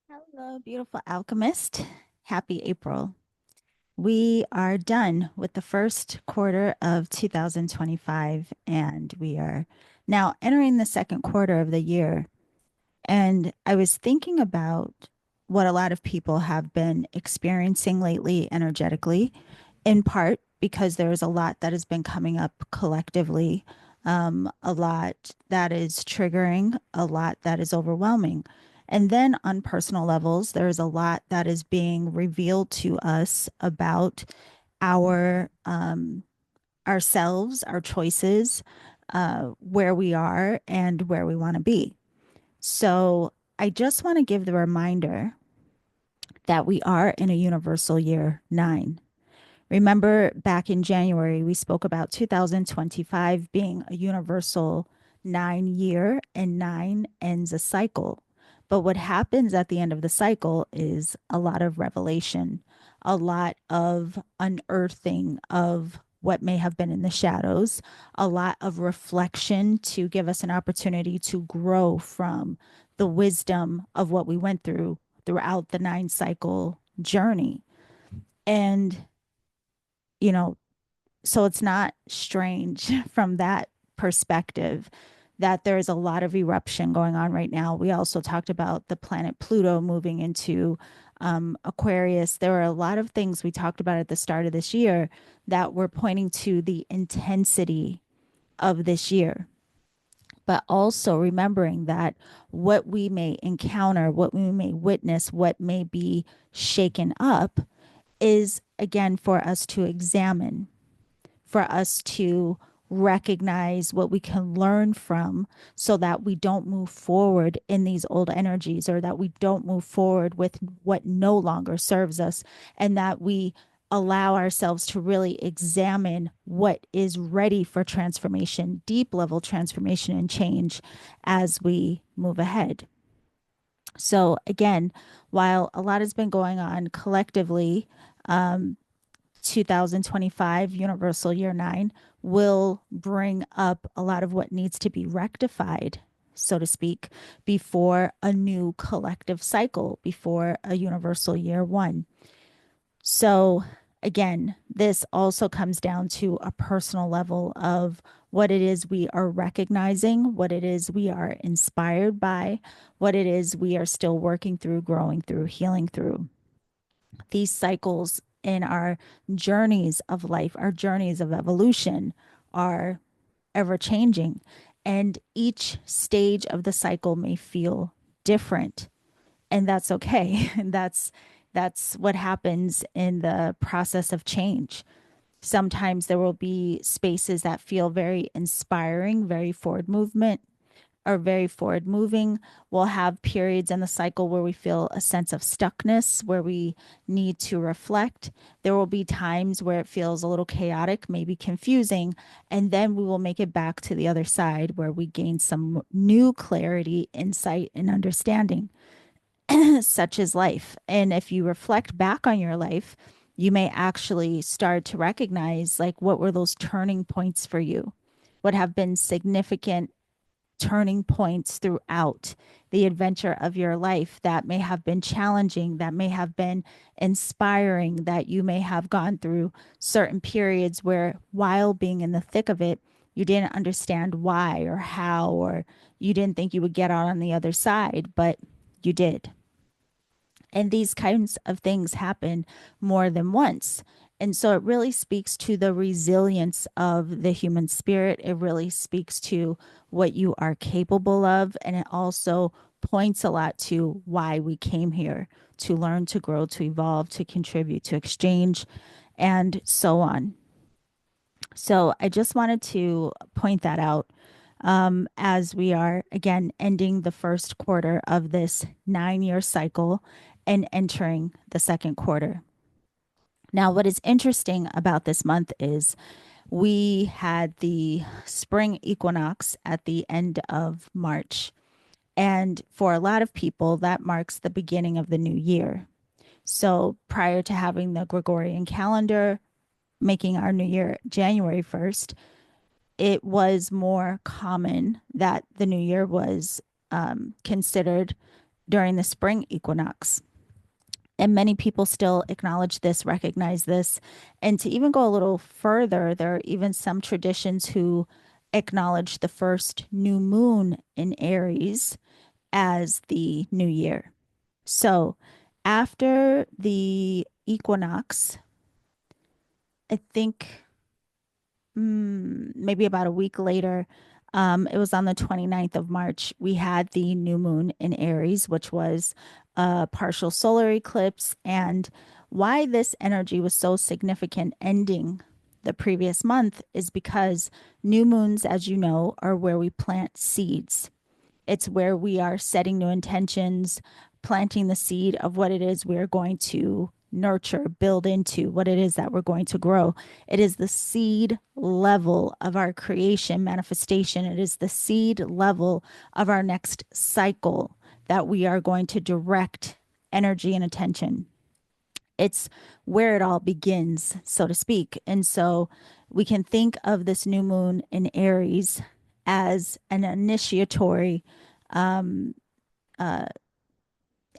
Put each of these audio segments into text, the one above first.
Hello, beautiful alchemist. Happy April. We are done with the first quarter of 2025, and we are now entering the second quarter of the year. And I was thinking about what a lot of people have been experiencing lately energetically, in part because there is a lot that has been coming up collectively, a lot that is triggering, a lot that is overwhelming. And then on personal levels, there is a lot that is being revealed to us about our ourselves, our choices, where we are, and where we want to be. So I just want to give the reminder that we are in a universal year nine. Remember back in January, we spoke about 2025 being a universal 9 year, and nine ends a cycle. But what happens at the end of the cycle is a lot of revelation, a lot of unearthing of what may have been in the shadows, a lot of reflection to give us an opportunity to grow from the wisdom of what we went through throughout the nine cycle journey. And you know, so it's not strange from that perspective that there is a lot of eruption going on right now. We also talked about the planet Pluto moving into Aquarius. There were a lot of things we talked about at the start of this year that were pointing to the intensity of this year. But also remembering that what we may encounter, what we may witness, what may be shaken up is again for us to examine, for us to recognize what we can learn from so that we don't move forward in these old energies, or that we don't move forward with what no longer serves us, and that we allow ourselves to really examine what is ready for transformation, deep level transformation and change as we move ahead. So, again, while a lot has been going on collectively, um, 2025 Universal Year 9 will bring up a lot of what needs to be rectified, so to speak, before a new collective cycle, before a Universal Year 1. So, again, this also comes down to a personal level of what it is we are recognizing, what it is we are inspired by, what it is we are still working through, growing through, healing through. These cycles in our journeys of life, our journeys of evolution, are ever changing. And each stage of the cycle may feel different. And that's okay. And that's what happens in the process of change. Sometimes there will be spaces that feel very inspiring, very forward movement, are very forward moving. We'll have periods in the cycle where we feel a sense of stuckness, where we need to reflect. There will be times where it feels a little chaotic, maybe confusing, and then we will make it back to the other side where we gain some new clarity, insight, and understanding, such as life. And if you reflect back on your life, you may actually start to recognize, like, what were those turning points for you? What have been significant turning points throughout the adventure of your life that may have been challenging, that may have been inspiring, that you may have gone through certain periods where, while being in the thick of it, you didn't understand why or how, or you didn't think you would get out on the other side, but you did. And these kinds of things happen more than once. And so it really speaks to the resilience of the human spirit. It really speaks to what you are capable of. And it also points a lot to why we came here, to learn, to grow, to evolve, to contribute, to exchange, and so on. So I just wanted to point that out, as we are again ending the first quarter of this 9 year cycle and entering the second quarter. Now, what is interesting about this month is we had the spring equinox at the end of March. And for a lot of people, that marks the beginning of the new year. So prior to having the Gregorian calendar, making our new year January 1st, it was more common that the new year was considered during the spring equinox. And many people still acknowledge this, recognize this. And to even go a little further, there are even some traditions who acknowledge the first new moon in Aries as the new year. So after the equinox, I think maybe about a week later, it was on the 29th of March, we had the new moon in Aries, which was a partial solar eclipse. And why this energy was so significant ending the previous month is because new moons, as you know, are where we plant seeds. It's where we are setting new intentions, planting the seed of what it is we're going to nurture, build into, what it is that we're going to grow. It is the seed level of our creation manifestation. It is the seed level of our next cycle that we are going to direct energy and attention. It's where it all begins, so to speak. And so we can think of this new moon in Aries as an initiatory uh,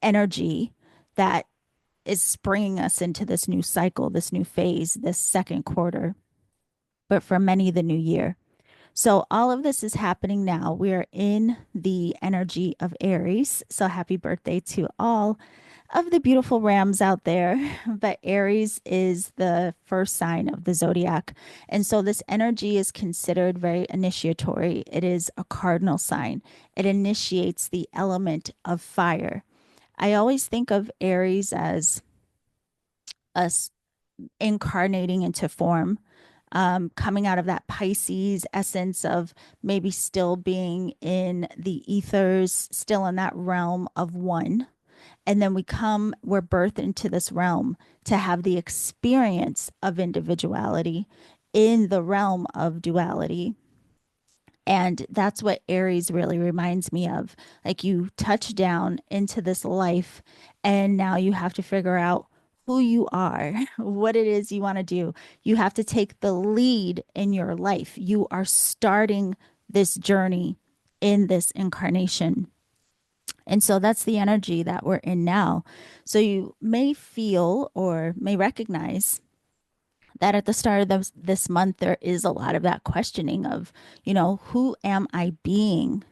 energy that is springing us into this new cycle, this new phase, this second quarter, but for many, the new year. So, all of this is happening now. We are in the energy of Aries. So, happy birthday to all of the beautiful rams out there. But Aries is the first sign of the zodiac. And so, this energy is considered very initiatory. It is a cardinal sign, it initiates the element of fire. I always think of Aries as us incarnating into form, coming out of that Pisces essence of maybe still being in the ethers, still in that realm of one. And then we're birthed into this realm to have the experience of individuality in the realm of duality. And that's what Aries really reminds me of. Like you touch down into this life, and now you have to figure out who you are, what it is you want to do. You have to take the lead in your life. You are starting this journey in this incarnation. And so that's the energy that we're in now. So you may feel or may recognize that at the start of this month, there is a lot of that questioning of, who am I being?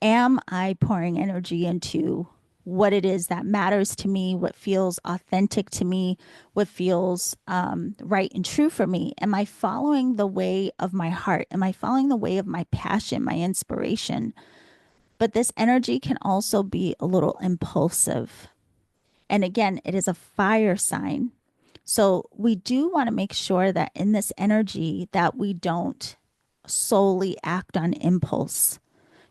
Am I pouring energy into what it is that matters to me, what feels authentic to me, what feels right and true for me? Am I following the way of my heart? Am I following the way of my passion, my inspiration? But this energy can also be a little impulsive. And again, it is a fire sign. So we do want to make sure that in this energy that we don't solely act on impulse.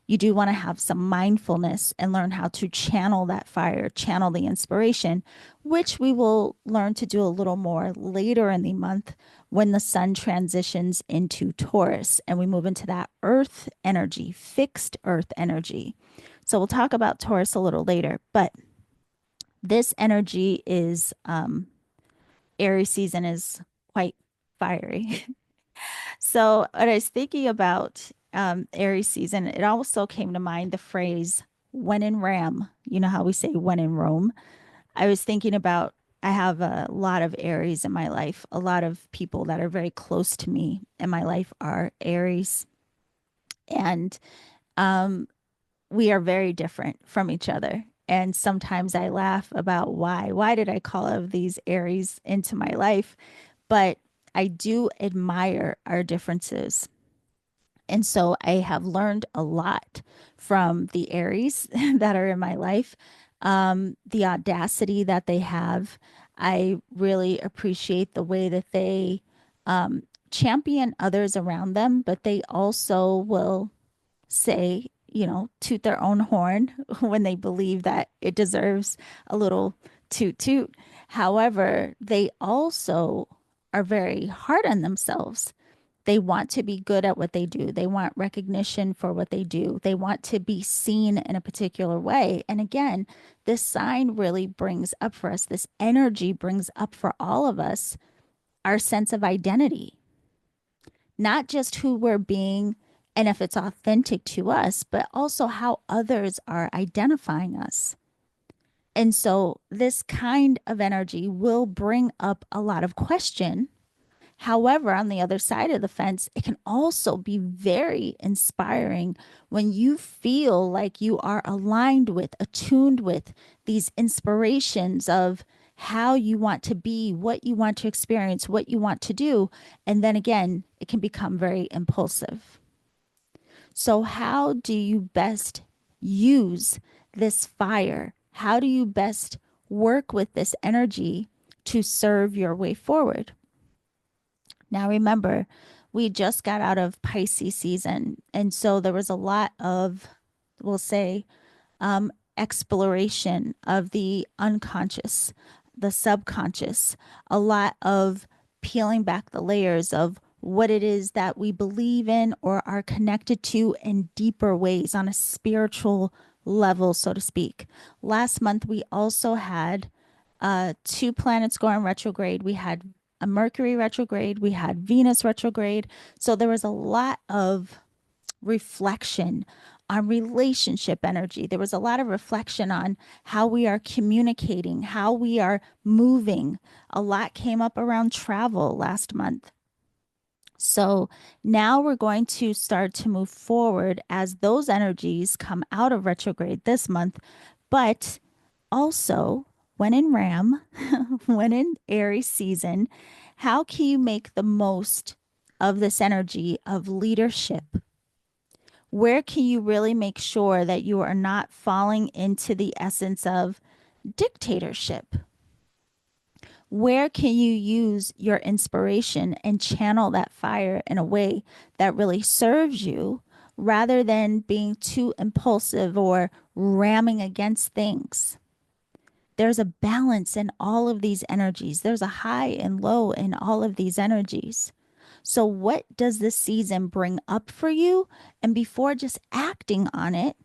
You do want to have some mindfulness and learn how to channel that fire, channel the inspiration, which we will learn to do a little more later in the month when the sun transitions into Taurus and we move into that earth energy, fixed earth energy. So we'll talk about Taurus a little later, but this energy is Aries season is quite fiery. So, when I was thinking about Aries season, it also came to mind the phrase when in Ram. You know how we say when in Rome? I was thinking about, I have a lot of Aries in my life. A lot of people that are very close to me in my life are Aries. And we are very different from each other. And sometimes I laugh about why. Why did I call of these Aries into my life? But I do admire our differences. And so I have learned a lot from the Aries that are in my life, the audacity that they have. I really appreciate the way that they champion others around them, but they also will say, toot their own horn when they believe that it deserves a little toot toot. However, they also are very hard on themselves. They want to be good at what they do. They want recognition for what they do. They want to be seen in a particular way. And again, this sign really brings up for us, this energy brings up for all of us our sense of identity, not just who we're being and if it's authentic to us, but also how others are identifying us. And so this kind of energy will bring up a lot of question. However, on the other side of the fence, it can also be very inspiring when you feel like you are aligned with, attuned with these inspirations of how you want to be, what you want to experience, what you want to do. And then again, it can become very impulsive. So, how do you best use this fire? How do you best work with this energy to serve your way forward? Now, remember, we just got out of Pisces season. And so there was a lot of, we'll say, exploration of the unconscious, the subconscious, a lot of peeling back the layers of what it is that we believe in or are connected to in deeper ways on a spiritual level, so to speak. Last month, we also had two planets going retrograde. We had a Mercury retrograde, we had Venus retrograde. So there was a lot of reflection on relationship energy. There was a lot of reflection on how we are communicating, how we are moving. A lot came up around travel last month. So now we're going to start to move forward as those energies come out of retrograde this month. But also, when in Ram, when in Aries season, how can you make the most of this energy of leadership? Where can you really make sure that you are not falling into the essence of dictatorship? Where can you use your inspiration and channel that fire in a way that really serves you rather than being too impulsive or ramming against things? There's a balance in all of these energies. There's a high and low in all of these energies. So, what does this season bring up for you? And before just acting on it,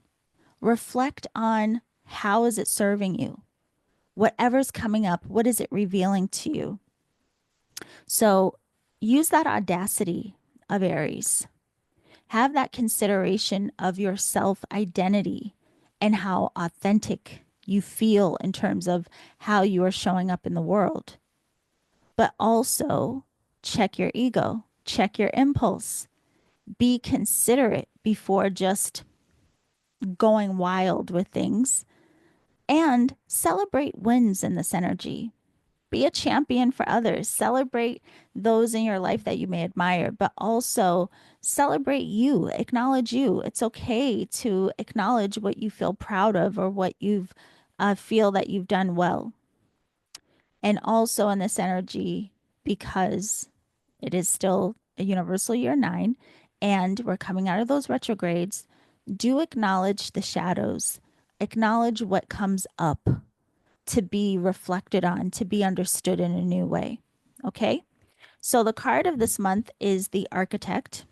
reflect on how is it serving you? Whatever's coming up, what is it revealing to you? So, use that audacity of Aries. Have that consideration of your self identity and how authentic you feel in terms of how you are showing up in the world. But also check your ego, check your impulse, be considerate before just going wild with things, and celebrate wins in this energy. Be a champion for others. Celebrate those in your life that you may admire, but also celebrate you. Acknowledge you. It's okay to acknowledge what you feel proud of or what you've feel that you've done well. And also in this energy, because it is still a universal year 9 and we're coming out of those retrogrades, do acknowledge the shadows. Acknowledge what comes up to be reflected on, to be understood in a new way. Okay? So the card of this month is the Architect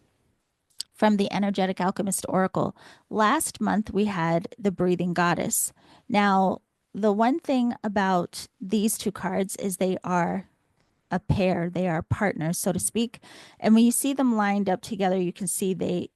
from the Energetic Alchemist Oracle. Last month we had the Breathing Goddess. Now, the one thing about these two cards is they are a pair, they are partners, so to speak. And when you see them lined up together, you can see they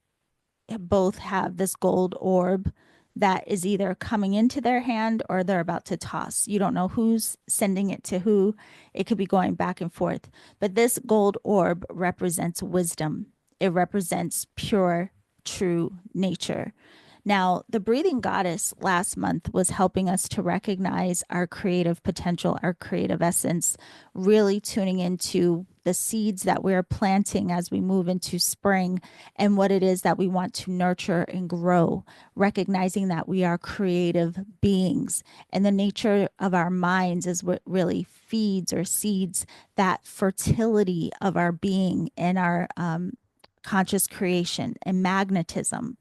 both have this gold orb that is either coming into their hand or they're about to toss. You don't know who's sending it to who. It could be going back and forth. But this gold orb represents wisdom, it represents pure, true nature. Now, the breathing goddess last month was helping us to recognize our creative potential, our creative essence, really tuning into the seeds that we're planting as we move into spring and what it is that we want to nurture and grow, recognizing that we are creative beings and the nature of our minds is what really feeds or seeds that fertility of our being and our conscious creation and magnetism.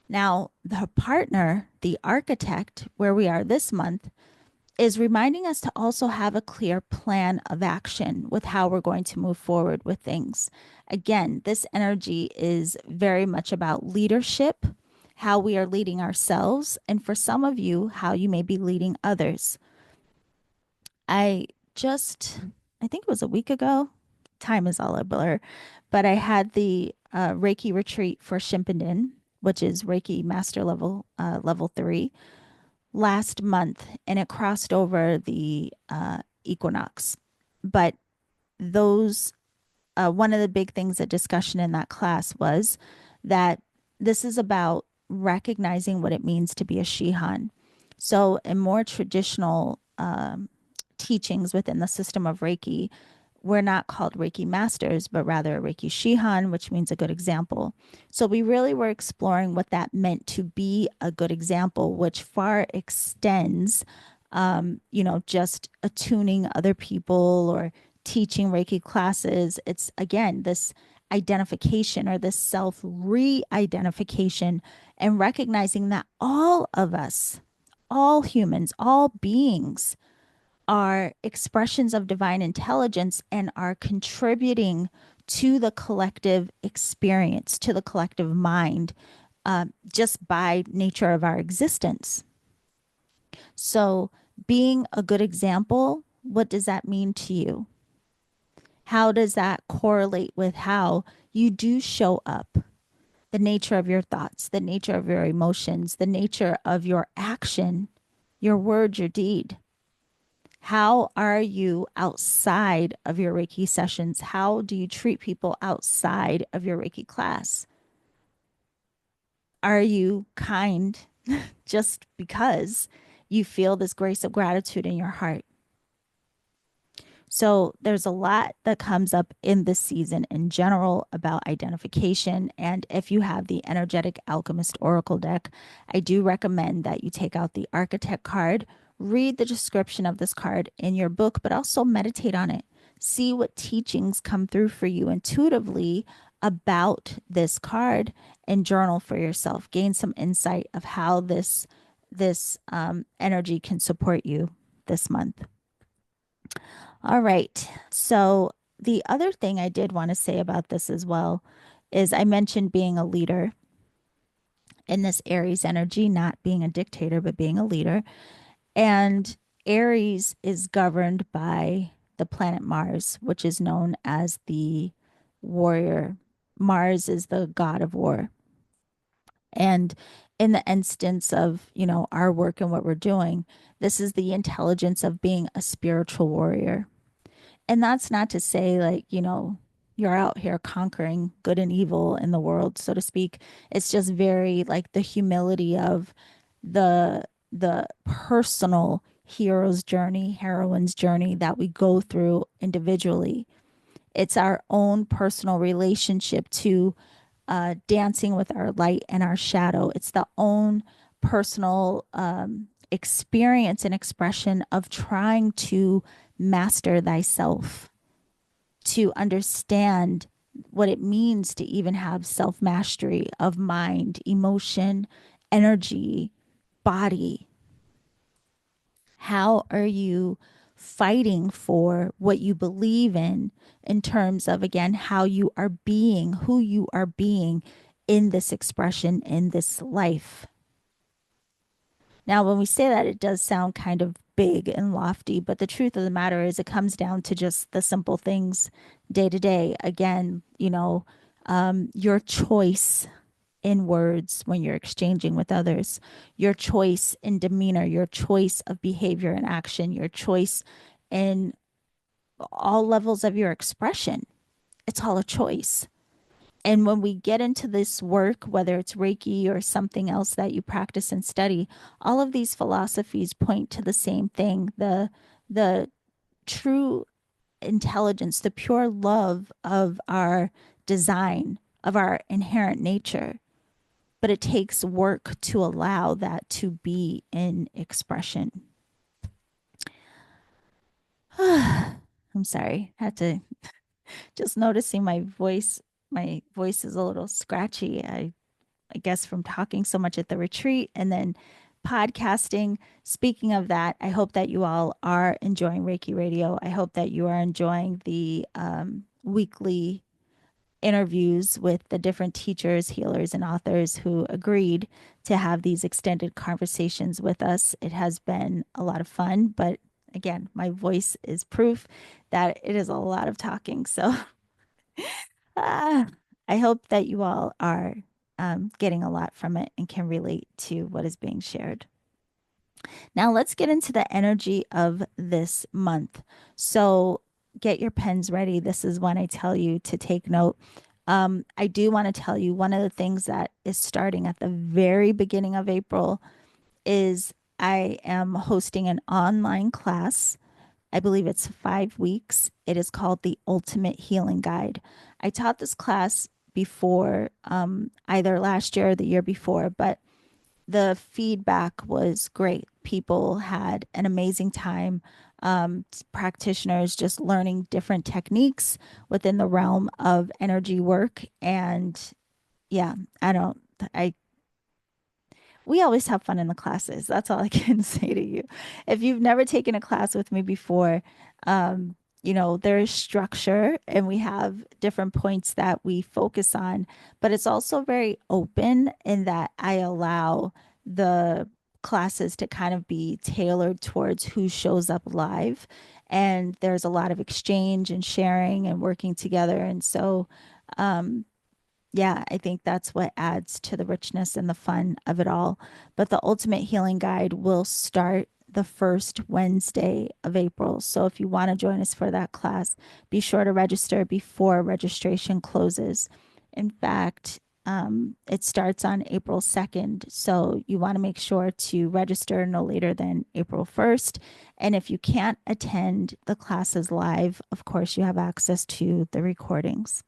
Now, the partner, the architect, where we are this month, is reminding us to also have a clear plan of action with how we're going to move forward with things. Again, this energy is very much about leadership, how we are leading ourselves, and for some of you, how you may be leading others. I just, I think it was a week ago, time is all a blur, but I had the Reiki retreat for Shimpenden, which is Reiki master level, level 3. last month and it crossed over the equinox. But those one of the big things at discussion in that class was that this is about recognizing what it means to be a Shihan. So, in more traditional teachings within the system of Reiki, we're not called Reiki masters, but rather a Reiki Shihan, which means a good example. So, we really were exploring what that meant to be a good example, which far extends, just attuning other people or teaching Reiki classes. It's again this identification or this self re identification and recognizing that all of us, all humans, all beings are expressions of divine intelligence and are contributing to the collective experience, to the collective mind, just by nature of our existence. So, being a good example, what does that mean to you? How does that correlate with how you do show up? The nature of your thoughts, the nature of your emotions, the nature of your action, your word, your deed. How are you outside of your Reiki sessions? How do you treat people outside of your Reiki class? Are you kind just because you feel this grace of gratitude in your heart? So there's a lot that comes up in this season in general about identification. And if you have the Energetic Alchemist Oracle deck, I do recommend that you take out the Architect card, read the description of this card in your book, but also meditate on it. See what teachings come through for you intuitively about this card and journal for yourself. Gain some insight of how this energy can support you this month. All right. So, the other thing I did want to say about this as well is I mentioned being a leader in this Aries energy, not being a dictator, but being a leader. And Aries is governed by the planet Mars, which is known as the warrior. Mars is the god of war. And in the instance of, our work and what we're doing, this is the intelligence of being a spiritual warrior. And that's not to say, like, you're out here conquering good and evil in the world, so to speak. It's just very like the humility of the personal hero's journey, heroine's journey that we go through individually. It's our own personal relationship to dancing with our light and our shadow. It's the own personal experience and expression of trying to master thyself, to understand what it means to even have self mastery of mind, emotion, energy, body. How are you fighting for what you believe in terms of, again, how you are being, who you are being in this expression, in this life? Now, when we say that, it does sound kind of big and lofty, but the truth of the matter is it comes down to just the simple things day to day. Again, your choice in words when you're exchanging with others, your choice in demeanor, your choice of behavior and action, your choice in all levels of your expression. It's all a choice. And when we get into this work, whether it's Reiki or something else that you practice and study, all of these philosophies point to the same thing, the true intelligence, the pure love of our design, of our inherent nature. But it takes work to allow that to be in expression. I'm sorry. I had to just noticing my voice is a little scratchy. I guess from talking so much at the retreat and then podcasting. Speaking of that, I hope that you all are enjoying Reiki Radio. I hope that you are enjoying the weekly interviews with the different teachers, healers, and authors who agreed to have these extended conversations with us. It has been a lot of fun, but again, my voice is proof that it is a lot of talking. So uh, I hope that you all are getting a lot from it and can relate to what is being shared. Now let's get into the energy of this month. So get your pens ready. This is when I tell you to take note. I do want to tell you one of the things that is starting at the very beginning of April is I am hosting an online class. I believe it's 5 weeks. It is called the Ultimate Healing Guide. I taught this class before, either last year or the year before, but the feedback was great. People had an amazing time. Practitioners just learning different techniques within the realm of energy work. And yeah, I don't, I we always have fun in the classes. That's all I can say to you. If you've never taken a class with me before, there's structure and we have different points that we focus on, but it's also very open in that I allow the classes to kind of be tailored towards who shows up live. And there's a lot of exchange and sharing and working together. And so, um, yeah, I think that's what adds to the richness and the fun of it all. But the Ultimate Healing Guide will start the first Wednesday of April. So if you want to join us for that class, be sure to register before registration closes. In fact, it starts on April 2nd. So you want to make sure to register no later than April 1st. And if you can't attend the classes live, of course, you have access to the recordings.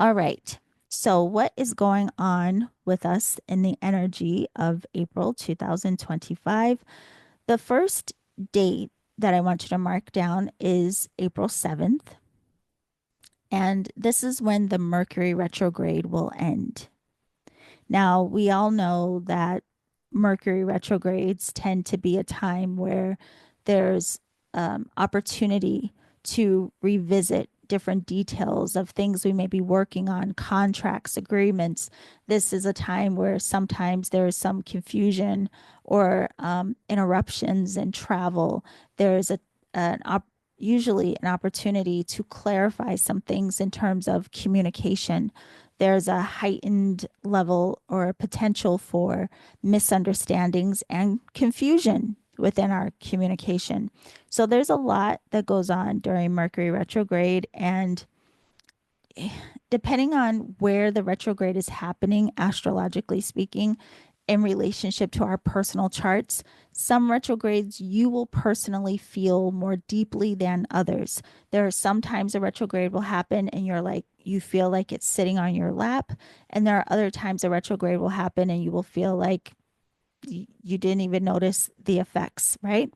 All right. So, what is going on with us in the energy of April 2025? The first date that I want you to mark down is April 7th. And this is when the Mercury retrograde will end. Now, we all know that Mercury retrogrades tend to be a time where there's opportunity to revisit different details of things we may be working on, contracts, agreements. This is a time where sometimes there is some confusion or interruptions in travel. There's an op- usually an opportunity to clarify some things in terms of communication. There's a heightened level or potential for misunderstandings and confusion within our communication. So there's a lot that goes on during Mercury retrograde. And depending on where the retrograde is happening, astrologically speaking, in relationship to our personal charts, some retrogrades you will personally feel more deeply than others. There are sometimes a retrograde will happen and you're like, you feel like it's sitting on your lap. And there are other times a retrograde will happen and you will feel like you didn't even notice the effects, right?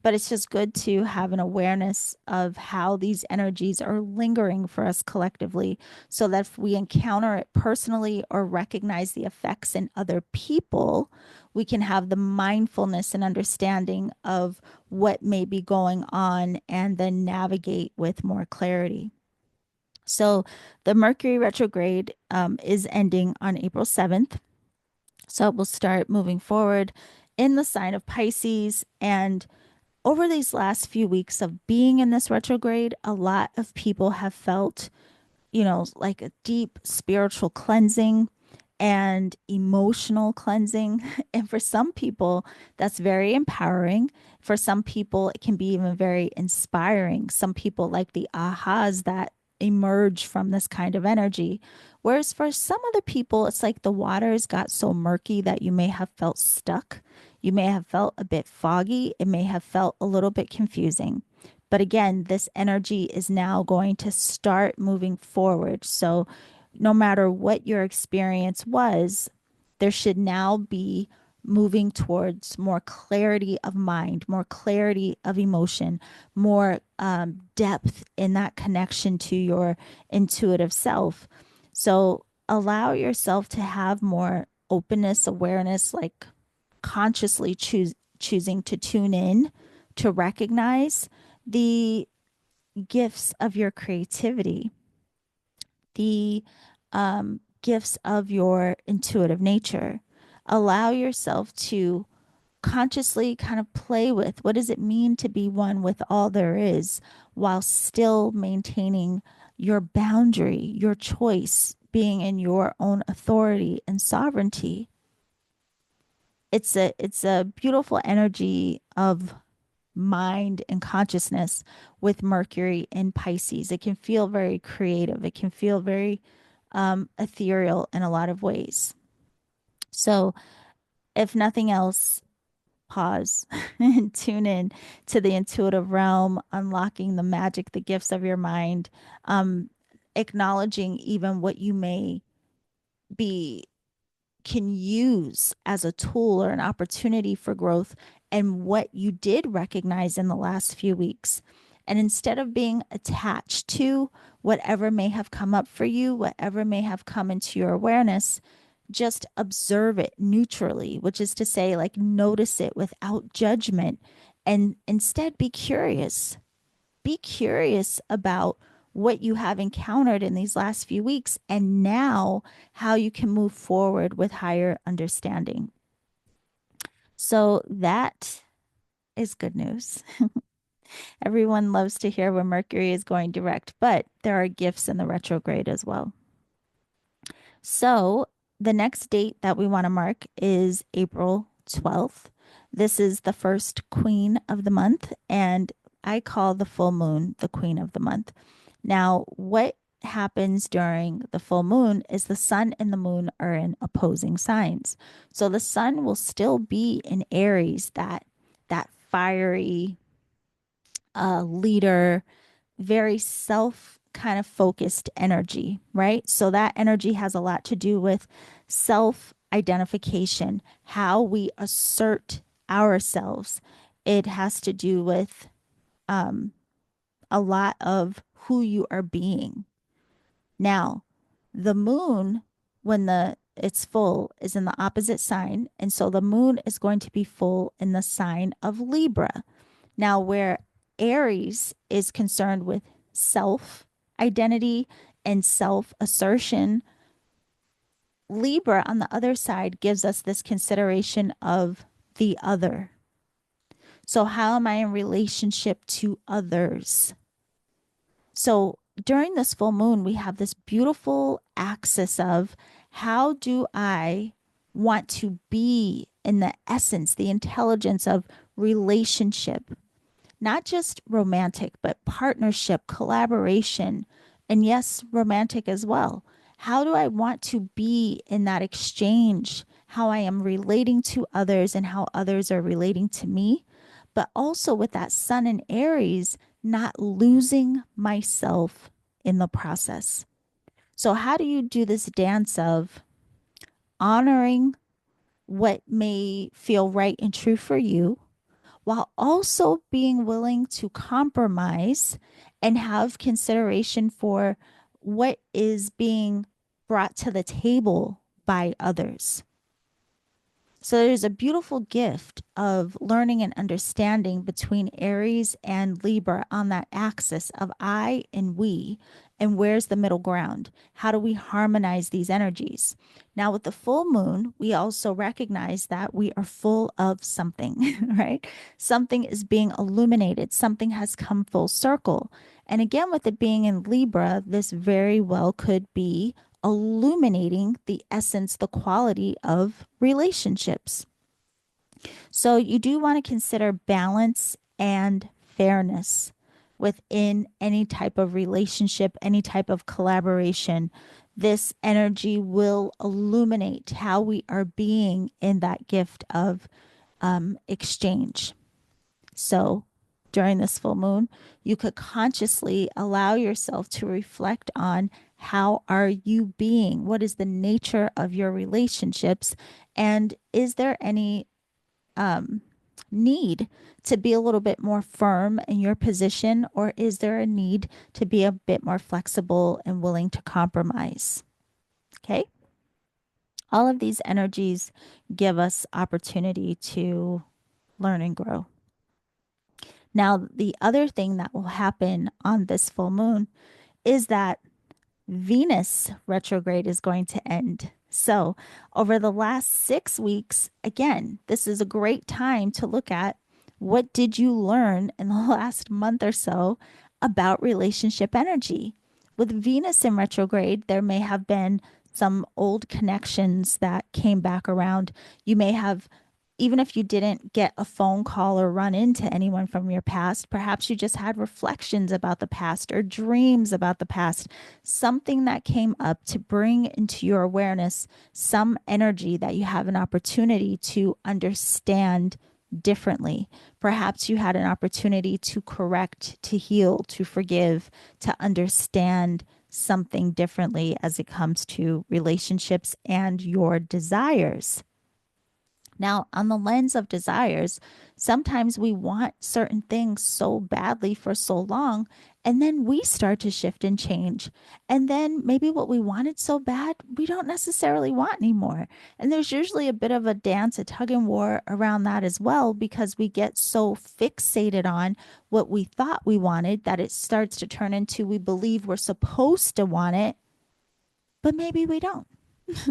But it's just good to have an awareness of how these energies are lingering for us collectively so that if we encounter it personally or recognize the effects in other people, we can have the mindfulness and understanding of what may be going on and then navigate with more clarity. So the Mercury retrograde is ending on April 7th. So we'll start moving forward in the sign of Pisces. And over these last few weeks of being in this retrograde, a lot of people have felt, like a deep spiritual cleansing and emotional cleansing. And for some people, that's very empowering. For some people, it can be even very inspiring. Some people like the ahas that emerge from this kind of energy. Whereas for some other people, it's like the waters got so murky that you may have felt stuck. You may have felt a bit foggy. It may have felt a little bit confusing. But again, this energy is now going to start moving forward. So no matter what your experience was, there should now be moving towards more clarity of mind, more clarity of emotion, more depth in that connection to your intuitive self. So allow yourself to have more openness, awareness, like consciously choosing to tune in to recognize the gifts of your creativity, the gifts of your intuitive nature. Allow yourself to consciously kind of play with what does it mean to be one with all there is while still maintaining your boundary, your choice, being in your own authority and sovereignty. It's a beautiful energy of mind and consciousness with Mercury in Pisces. It can feel very creative. It can feel very ethereal in a lot of ways. So, if nothing else, pause and tune in to the intuitive realm, unlocking the magic, the gifts of your mind, um, acknowledging even what you may be can use as a tool or an opportunity for growth and what you did recognize in the last few weeks. And instead of being attached to whatever may have come up for you, whatever may have come into your awareness, just observe it neutrally, which is to say, like, notice it without judgment and instead be curious. Be curious about what you have encountered in these last few weeks and now how you can move forward with higher understanding. So that is good news. Everyone loves to hear when Mercury is going direct, but there are gifts in the retrograde as well. So the next date that we want to mark is April 12th. This is the first queen of the month, and I call the full moon the queen of the month. Now, what happens during the full moon is the sun and the moon are in opposing signs. So the sun will still be in Aries, that fiery leader, very self kind of focused energy, right? So that energy has a lot to do with self identification, how we assert ourselves. It has to do with a lot of who you are being. Now, the moon, when the it's full, is in the opposite sign, and so the moon is going to be full in the sign of Libra. Now, where Aries is concerned with self identity and self assertion, Libra on the other side gives us this consideration of the other. So, how am I in relationship to others? So, during this full moon, we have this beautiful axis of how do I want to be in the essence, the intelligence of relationship, not just romantic, but partnership, collaboration, and yes, romantic as well. How do I want to be in that exchange? How I am relating to others and how others are relating to me, but also with that sun in Aries, not losing myself in the process. So, how do you do this dance of honoring what may feel right and true for you, while also being willing to compromise and have consideration for what is being brought to the table by others? So there's a beautiful gift of learning and understanding between Aries and Libra on that axis of I and we. And where's the middle ground? How do we harmonize these energies? Now, with the full moon, we also recognize that we are full of something, right? Something is being illuminated, something has come full circle. And again, with it being in Libra, this very well could be illuminating the essence, the quality of relationships. So you do want to consider balance and fairness within any type of relationship, any type of collaboration. This energy will illuminate how we are being in that gift of exchange. So during this full moon, you could consciously allow yourself to reflect on how are you being? What is the nature of your relationships? And is there any need to be a little bit more firm in your position, or is there a need to be a bit more flexible and willing to compromise? Okay. All of these energies give us opportunity to learn and grow. Now, the other thing that will happen on this full moon is that Venus retrograde is going to end. So, over the last 6 weeks, again, this is a great time to look at what did you learn in the last month or so about relationship energy. With Venus in retrograde, there may have been some old connections that came back around. You may have even if you didn't get a phone call or run into anyone from your past, perhaps you just had reflections about the past or dreams about the past, something that came up to bring into your awareness some energy that you have an opportunity to understand differently. Perhaps you had an opportunity to correct, to heal, to forgive, to understand something differently as it comes to relationships and your desires. Now, on the lens of desires, sometimes we want certain things so badly for so long, and then we start to shift and change. And then maybe what we wanted so bad, we don't necessarily want anymore. And there's usually a bit of a dance, a tug and war around that as well, because we get so fixated on what we thought we wanted that it starts to turn into we believe we're supposed to want it, but maybe we don't.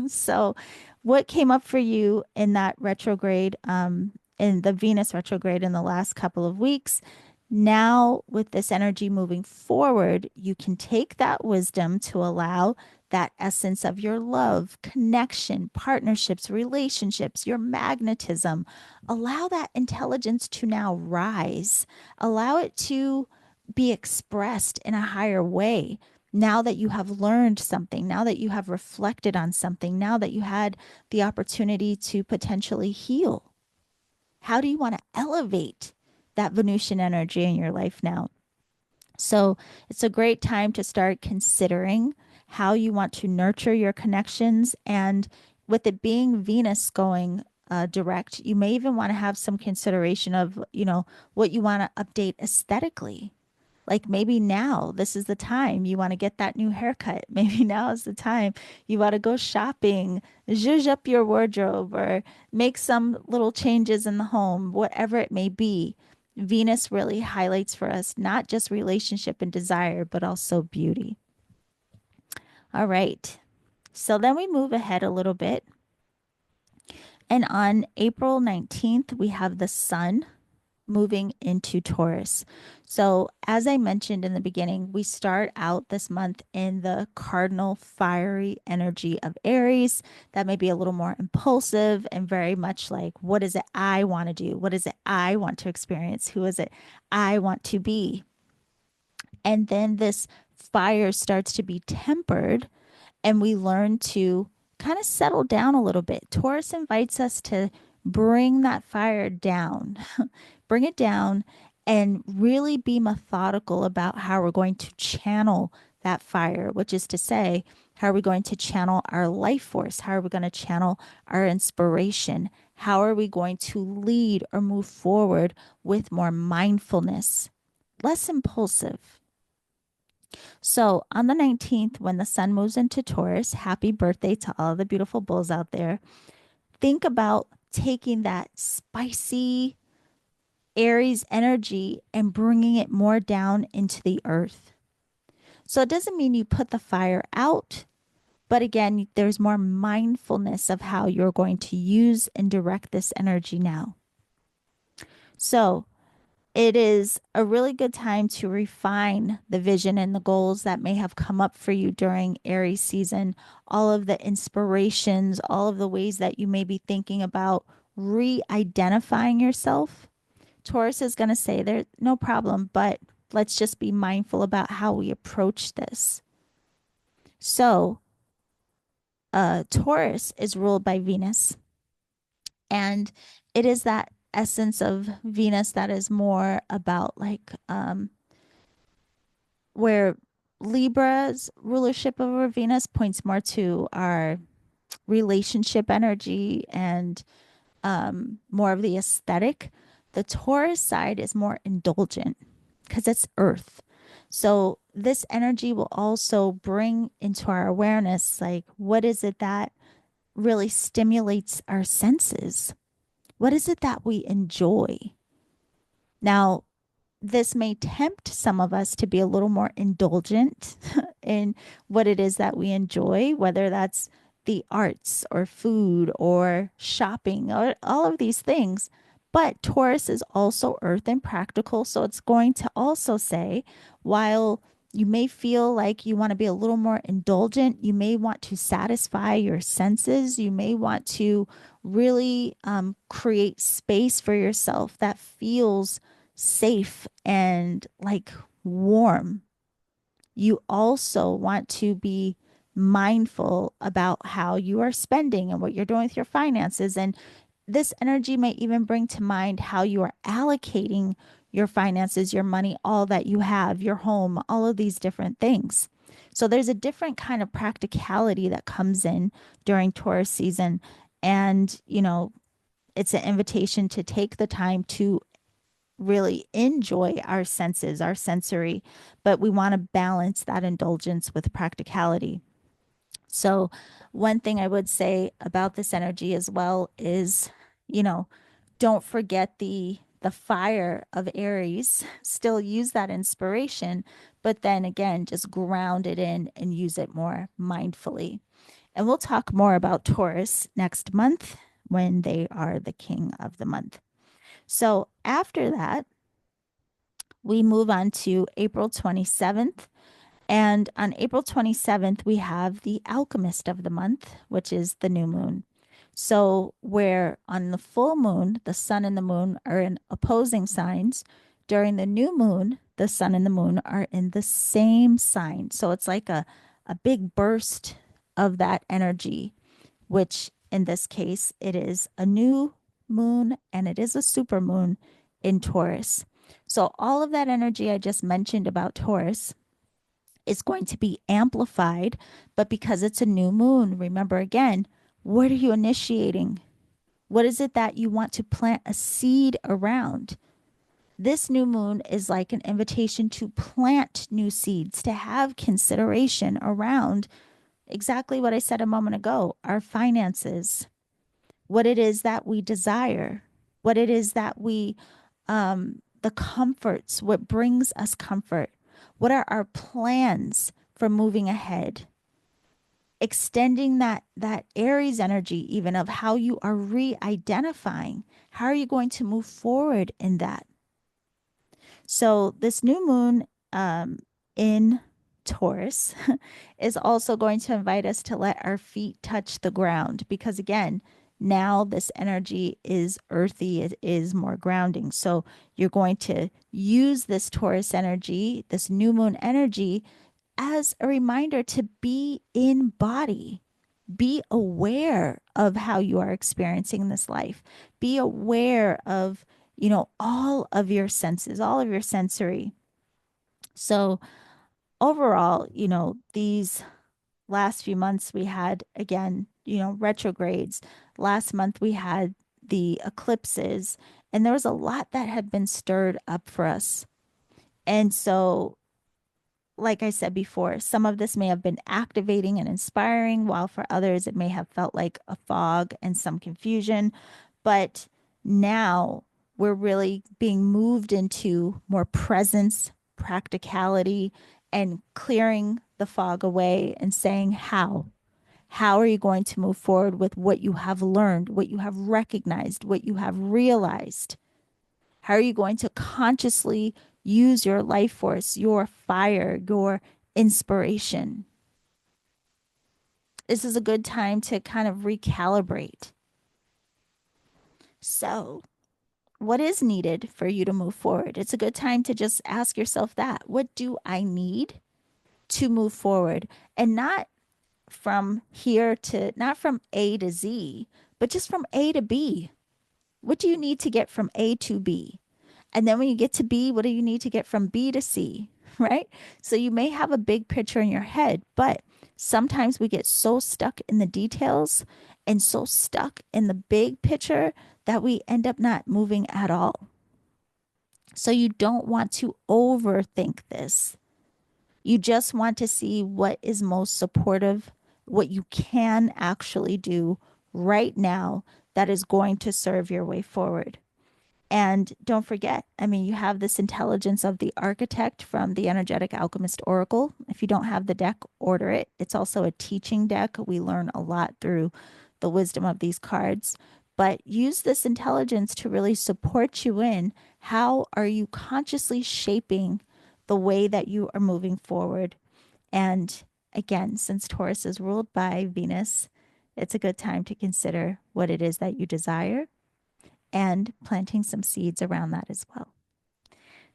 So, what came up for you in that retrograde, in the Venus retrograde in the last couple of weeks? Now, with this energy moving forward, you can take that wisdom to allow that essence of your love, connection, partnerships, relationships, your magnetism. Allow that intelligence to now rise. Allow it to be expressed in a higher way now that you have learned something, now that you have reflected on something, now that you had the opportunity to potentially heal. How do you want to elevate that Venusian energy in your life now? So it's a great time to start considering how you want to nurture your connections. And with it being Venus going direct, you may even want to have some consideration of, what you want to update aesthetically. Like maybe now this is the time you want to get that new haircut. Maybe now is the time you want to go shopping, zhuzh up your wardrobe, or make some little changes in the home, whatever it may be. Venus really highlights for us not just relationship and desire, but also beauty. All right. So then we move ahead a little bit. And on April 19th, we have the sun moving into Taurus. So, as I mentioned in the beginning, we start out this month in the cardinal fiery energy of Aries. That may be a little more impulsive and very much like, what is it I want to do? What is it I want to experience? Who is it I want to be? And then this fire starts to be tempered and we learn to kind of settle down a little bit. Taurus invites us to bring that fire down, bring it down, and really be methodical about how we're going to channel that fire, which is to say, how are we going to channel our life force? How are we going to channel our inspiration? How are we going to lead or move forward with more mindfulness, less impulsive? So on the 19th, when the sun moves into Taurus, happy birthday to all the beautiful bulls out there. Think about taking that spicy Aries energy and bringing it more down into the earth. So it doesn't mean you put the fire out, but again, there's more mindfulness of how you're going to use and direct this energy now. So it is a really good time to refine the vision and the goals that may have come up for you during Aries season, all of the inspirations, all of the ways that you may be thinking about re-identifying yourself. Taurus is going to say there's no problem, but let's just be mindful about how we approach this. So, Taurus is ruled by Venus, and it is that essence of Venus that is more about like where Libra's rulership over Venus points more to our relationship energy and more of the aesthetic. The Taurus side is more indulgent because it's earth. So this energy will also bring into our awareness, like, what is it that really stimulates our senses? What is it that we enjoy? Now, this may tempt some of us to be a little more indulgent in what it is that we enjoy, whether that's the arts or food or shopping or all of these things. But Taurus is also earth and practical. So it's going to also say, while You may feel like you want to be a little more indulgent. You may want to satisfy your senses. You may want to really create space for yourself that feels safe and like warm. You also want to be mindful about how you are spending and what you're doing with your finances. And this energy may even bring to mind how you are allocating your finances, your money, all that you have, your home, all of these different things. So there's a different kind of practicality that comes in during Taurus season. And, it's an invitation to take the time to really enjoy our senses, our sensory, but we want to balance that indulgence with practicality. So, one thing I would say about this energy as well is, you know, don't forget the fire of Aries. Still use that inspiration, but then again, just ground it in and use it more mindfully. And we'll talk more about Taurus next month when they are the king of the month. So after that, we move on to April 27th. And on April 27th, we have the Alchemist of the month, which is the new moon. So, where on the full moon, the sun and the moon are in opposing signs, during the new moon, the sun and the moon are in the same sign. So, it's like a big burst of that energy, which in this case, it is a new moon and it is a super moon in Taurus. So, all of that energy I just mentioned about Taurus is going to be amplified, but because it's a new moon, remember again, what are you initiating? What is it that you want to plant a seed around? This new moon is like an invitation to plant new seeds, to have consideration around exactly what I said a moment ago, our finances, what it is that we desire, what it is that the comforts, what brings us comfort, what are our plans for moving ahead, extending that Aries energy, even of how you are re-identifying, how are you going to move forward in that. So this new moon in Taurus is also going to invite us to let our feet touch the ground because, again, now this energy is earthy, it is more grounding. So you're going to use this Taurus energy, this new moon energy, as a reminder to be in body. Be aware of how you are experiencing this life. Be aware of, all of your senses, all of your sensory. So overall, these last few months we had again, retrogrades. Last month we had the eclipses, and there was a lot that had been stirred up for us. And so, like I said before, some of this may have been activating and inspiring, while for others it may have felt like a fog and some confusion. But now we're really being moved into more presence, practicality, and clearing the fog away and saying, how? How are you going to move forward with what you have learned, what you have recognized, what you have realized? How are you going to consciously use your life force, your fire, your inspiration? This is a good time to kind of recalibrate. So, what is needed for you to move forward? It's a good time to just ask yourself that. What do I need to move forward? And not from here to, not from A to Z, but just from A to B. What do you need to get from A to B? And then when you get to B, what do you need to get from B to C? Right? So you may have a big picture in your head, but sometimes we get so stuck in the details and so stuck in the big picture that we end up not moving at all. So you don't want to overthink this. You just want to see what is most supportive, what you can actually do right now that is going to serve your way forward. And don't forget, I mean, you have this intelligence of the architect from the Energetic Alchemist Oracle. If you don't have the deck, order it. It's also a teaching deck. We learn a lot through the wisdom of these cards. But use this intelligence to really support you in how are you consciously shaping the way that you are moving forward. And again, since Taurus is ruled by Venus, it's a good time to consider what it is that you desire and planting some seeds around that as well.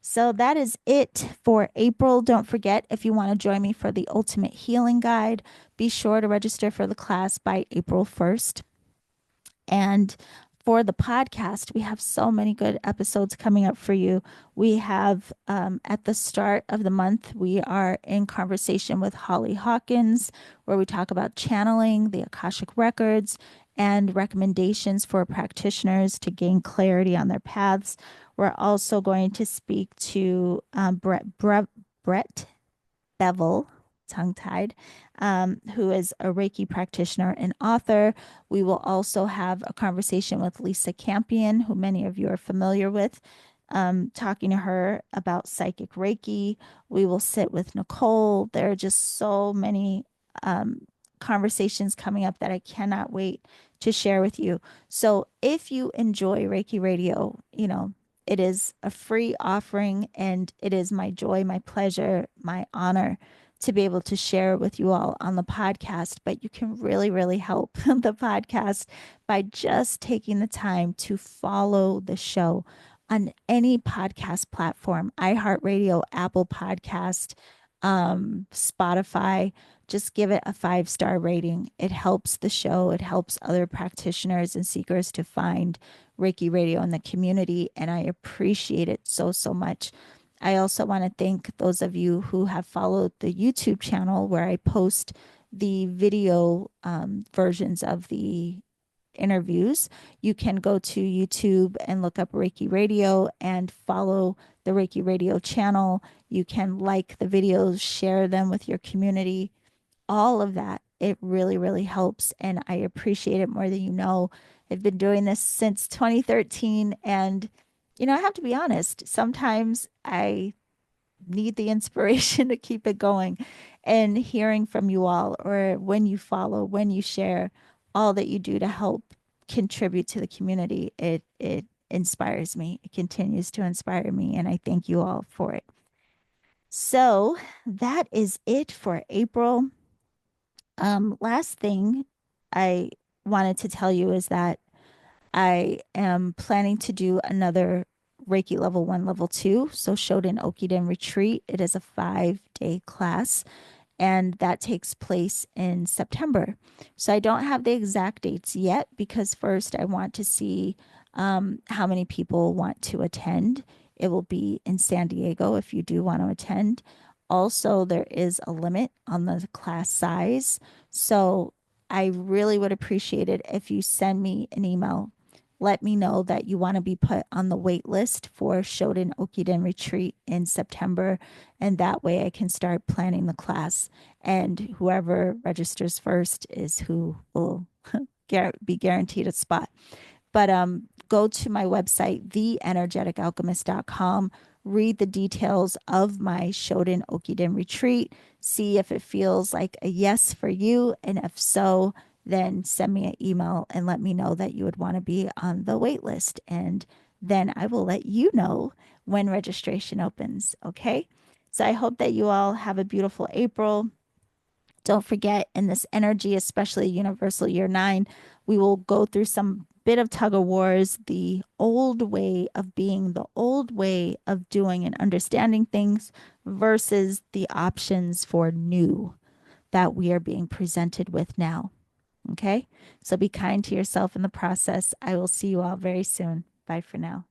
So that is it for April. Don't forget, if you want to join me for the Ultimate Healing Guide, be sure to register for the class by April 1st. And for the podcast, we have so many good episodes coming up for you. We have, at the start of the month, we are in conversation with Holly Hawkins, where we talk about channeling, the Akashic Records, and recommendations for practitioners to gain clarity on their paths. We're also going to speak to Brett Bevel, tongue tied, who is a Reiki practitioner and author. We will also have a conversation with Lisa Campion, who many of you are familiar with, talking to her about psychic Reiki. We will sit with Nicole. There are just so many conversations coming up that I cannot wait to share with you. So if you enjoy Reiki Radio, it is a free offering, and it is my joy, my pleasure, my honor to be able to share with you all on the podcast. But you can really, really help the podcast by just taking the time to follow the show on any podcast platform, iHeartRadio, Apple Podcast, Spotify. Just give it a 5-star rating. It helps the show. It helps other practitioners and seekers to find Reiki Radio in the community, and I appreciate it so, so much. I also want to thank those of you who have followed the YouTube channel, where I post the video versions of the interviews. You can go to YouTube and look up Reiki Radio and follow the Reiki Radio channel. You can like the videos, share them with your community, all of that. It really, really helps, and I appreciate it more than you know. I've been doing this since 2013, and I have to be honest, sometimes I need the inspiration to keep it going. And hearing from you all, or when you follow, when you share, all that you do to help contribute to the community, it inspires me. It continues to inspire me, and I thank you all for it. So that is it for April. Last thing I wanted to tell you is that I am planning to do another Reiki level 1, level 2. So Shoden Okiden retreat. It is a 5-day class, and that takes place in September. So I don't have the exact dates yet, because first I want to see how many people want to attend. It will be in San Diego if you do want to attend. Also, there is a limit on the class size. So I really would appreciate it if you send me an email. Let me know that you want to be put on the wait list for Shoden Okiden retreat in September. And that way I can start planning the class. And whoever registers first is who will be guaranteed a spot. But go to my website, theenergeticalchemist.com, read the details of my Shoden Okiden retreat, see if it feels like a yes for you. And if so, then send me an email and let me know that you would want to be on the wait list. And then I will let you know when registration opens. Okay. So I hope that you all have a beautiful April. Don't forget, in this energy, especially Universal Year 9, we will go through some bit of tug of wars, the old way of being, the old way of doing and understanding things versus the options for new that we are being presented with now. Okay? So be kind to yourself in the process. I will see you all very soon. Bye for now.